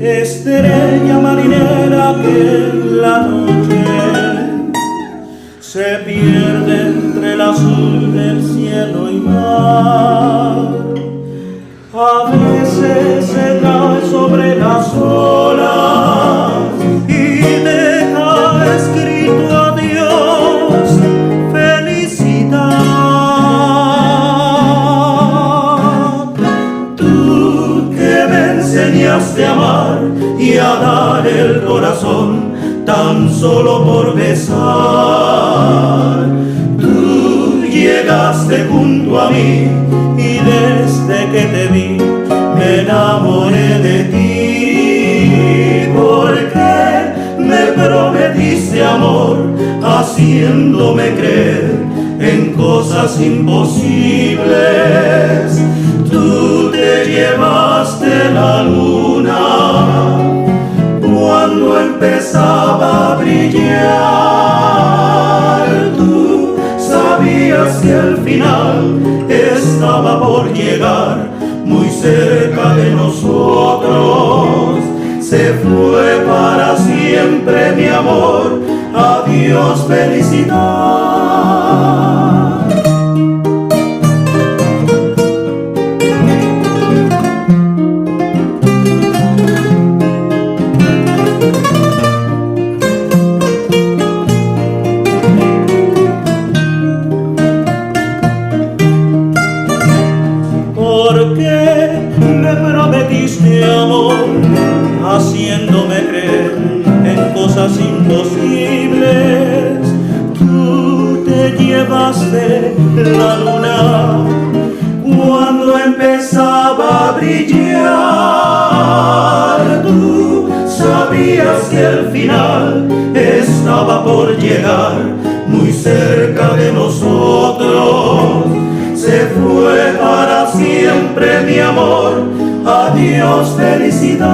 estrella marinera que en la noche se pierde entre el azul del cielo y mar. A veces se cae sobre las olas y deja escrito adiós, felicidad. Tú que me enseñaste a amar y a dar el corazón tan solo por besar, tú llegaste junto a mí y desde que te vi me enamoré de ti, porque me prometiste amor haciéndome creer en cosas imposibles. Tú te llevaste la luna cuando empezaba a brillar. Tú sabías que el final estaba por llegar, muy cerca de nosotros. Se fue para siempre mi amor, adiós felicidad. Porque me prometiste amor, haciéndome creer en cosas imposibles. Tú te llevaste la luna cuando empezaba a brillar. Tú sabías que el final estaba por llegar, muy cerca de nosotros. Se fue para siempre mi amor, adiós felicidad.